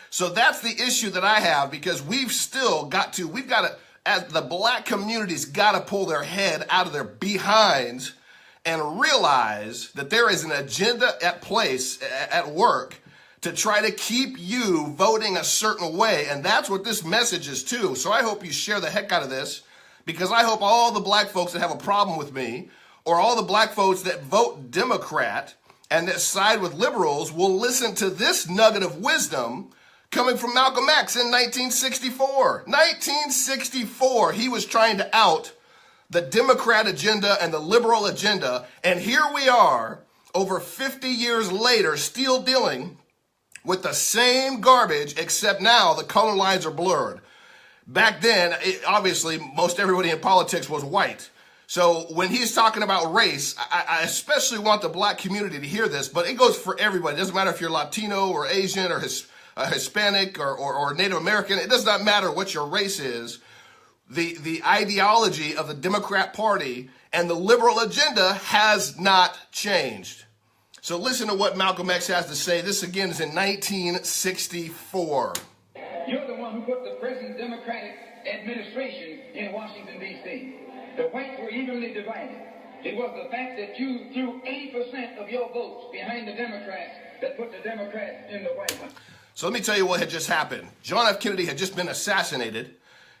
So that's the issue that I have, because we've got to, as the black community's got to pull their head out of their behinds and realize that there is an agenda at work to try to keep you voting a certain way. And that's what this message is too. So I hope you share the heck out of this, because I hope all the black folks that have a problem with me, or all the black folks that vote Democrat and that side with liberals, will listen to this nugget of wisdom coming from Malcom X in 1964. 1964, he was trying to out the Democrat agenda and the liberal agenda. And here we are, over 50 years later, still dealing with the same garbage, except now the color lines are blurred. Back then, obviously, most everybody in politics was white. So when he's talking about race, I especially want the black community to hear this, but it goes for everybody. It doesn't matter if you're Latino or Asian or Hispanic or Native American. It does not matter what your race is. The ideology of the Democrat Party and the liberal agenda has not changed. So listen to what Malcom X has to say. This again is in 1964. You're the one who put the present Democratic administration in Washington, D.C. The whites were evenly divided. It was the fact that you threw 80% of your votes behind the Democrats that put the Democrats in the White House. So let me tell you what had just happened. John F. Kennedy had just been assassinated,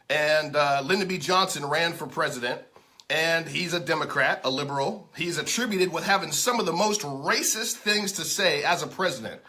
and Lyndon B. Johnson ran for president, and he's a Democrat, a liberal. He's attributed with having some of the most racist things to say as a president.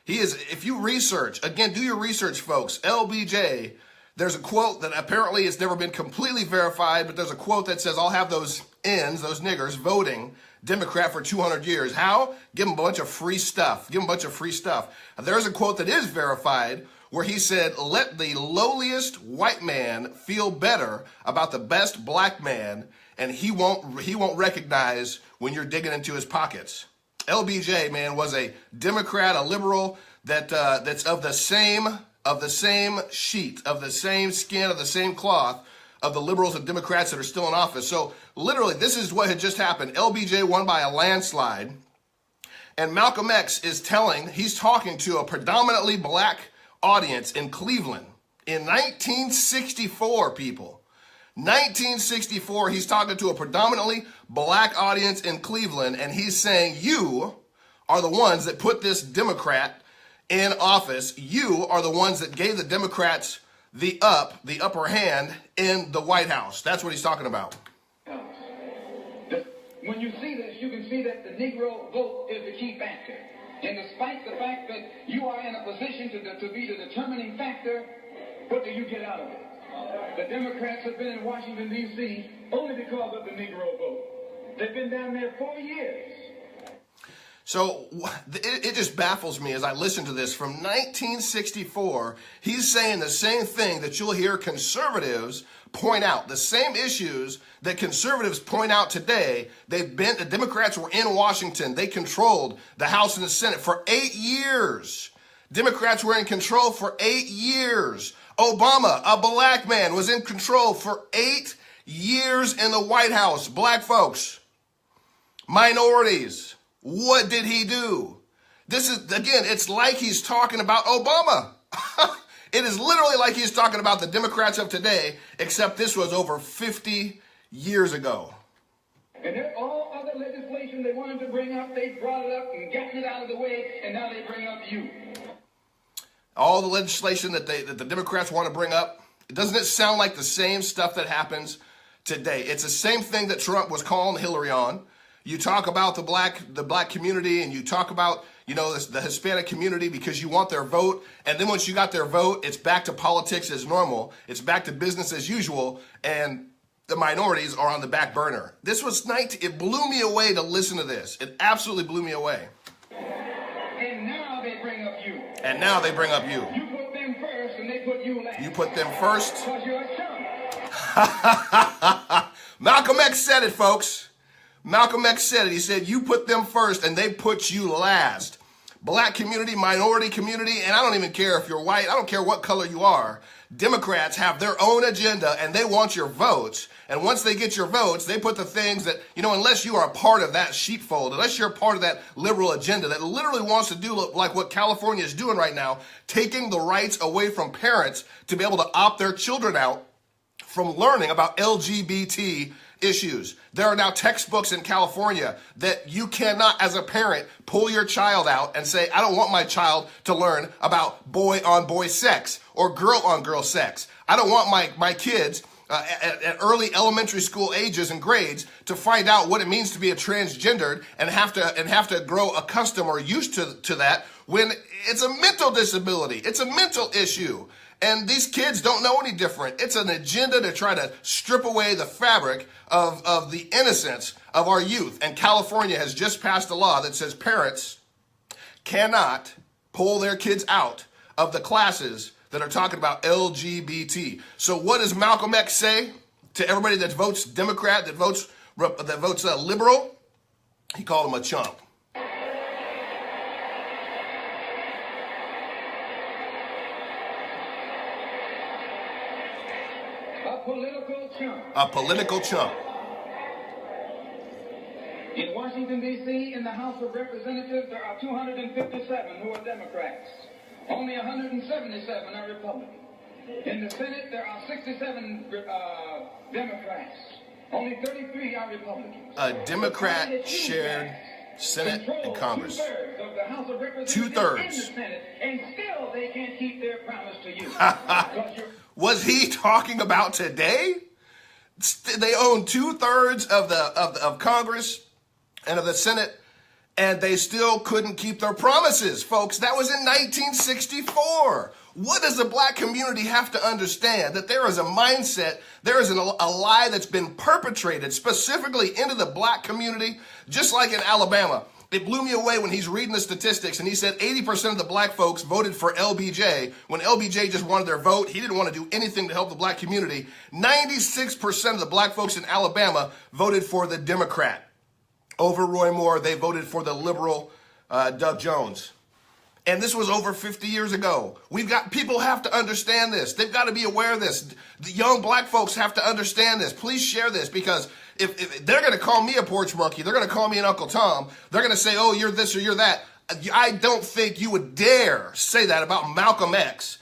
He is, if you research, again, do your research, folks, LBJ, there's a quote that apparently has never been completely verified, but there's a quote that says, I'll have those N's, those niggers, voting Democrat for 200 years. How? Give them a bunch of free stuff. Give them a bunch of free stuff. There's a quote that is verified where he said, let the lowliest white man feel better about the best black man, and he won't recognize when you're digging into his pockets. LBJ, man, was a Democrat, a liberal that's of the same sheet, of the same skin, of the same cloth of the liberals and Democrats that are still in office. So literally, this is what had just happened. LBJ won by a landslide, and Malcom X he's talking to a predominantly black audience in Cleveland in 1964, people. 1964, he's talking to a predominantly black audience in Cleveland, and he's saying, you are the ones that put this Democrat in office. You are the ones that gave the Democrats the upper hand in the White House. That's what he's talking about. When you see this, you can see that the Negro vote is the key factor. And despite the fact that you are in a position to be the determining factor, what do you get out of it? The Democrats have been in Washington, D.C. only because of the Negro vote. They've been down there 4 years. So it just baffles me as I listen to this. From 1964, he's saying the same thing that you'll hear conservatives point out. The same issues that conservatives point out today. The Democrats were in Washington. They controlled the House and the Senate for 8 years. Democrats were in control for 8 years. Obama, a black man, was in control for 8 years in the White House. Black folks, minorities. What did he do? This is, again, it's like he's talking about Obama. It is literally like he's talking about the Democrats of today, except this was over 50 years ago. And all other legislation they wanted to bring up, they brought it up and gotten it out of the way, and now they bring up you. All the legislation that the Democrats want to bring up, doesn't it sound like the same stuff that happens today? It's the same thing that Trump was calling Hillary on. You talk about the black community, and you talk about, the Hispanic community because you want their vote. And then once you got their vote, it's back to politics as normal. It's back to business as usual. And the minorities are on the back burner. It blew me away to listen to this. It absolutely blew me away. And now they bring up you. And now they bring up you. You put them first and they put you last. You put them first. Because you're a chump. Malcom X said it, folks. Malcom X said it. He said, you put them first and they put you last. black community, minority community, and I don't even care if you're white, I don't care what color you are. Democrats have their own agenda and they want your votes. And once they get your votes, they put the things that, unless you are a part of that sheepfold, unless you're a part of that liberal agenda that literally wants to do like what California is doing right now, taking the rights away from parents to be able to opt their children out from learning about LGBT issues. There are now textbooks in California that you cannot, as a parent, pull your child out and say, I don't want my child to learn about boy-on-boy sex or girl-on-girl sex. I don't want my kids at early elementary school ages and grades to find out what it means to be a transgendered and have to grow accustomed or used to that when it's a mental disability. It's a mental issue. And these kids don't know any different. It's an agenda to try to strip away the fabric of the innocence of our youth. And California has just passed a law that says parents cannot pull their kids out of the classes that are talking about LGBT. So what does Malcom X say to everybody that votes Democrat, that votes liberal? He called him a chump. A political chump. In Washington, D.C., in the House of Representatives, there are 257 who are Democrats. Only 177 are Republicans. In the Senate, there are 67 Democrats. Only 33 are Republicans. A Democrat shared Senate and Congress. Two-thirds of the House of Representatives Two-thirds. in the Senate, and still they can't keep their promise to you. Was he talking about today? They own 2/3 of Congress and of the Senate, and they still couldn't keep their promises, folks. That was in 1964. What does the black community have to understand? That there is a mindset, there is a lie that's been perpetrated specifically into the black community, just like in Alabama. It blew me away when he's reading the statistics and he said 80% of the black folks voted for LBJ when LBJ just wanted their vote. He didn't want to do anything to help the black community. 96% of the black folks in Alabama voted for the Democrat. Over Roy Moore, they voted for the liberal Doug Jones. And this was over 50 years ago. People have to understand this. They've got to be aware of this. The young black folks have to understand this. Please share this, because if they're going to call me a porch monkey, they're going to call me an Uncle Tom, they're going to say, oh, you're this or you're that. I don't think you would dare say that about Malcom X.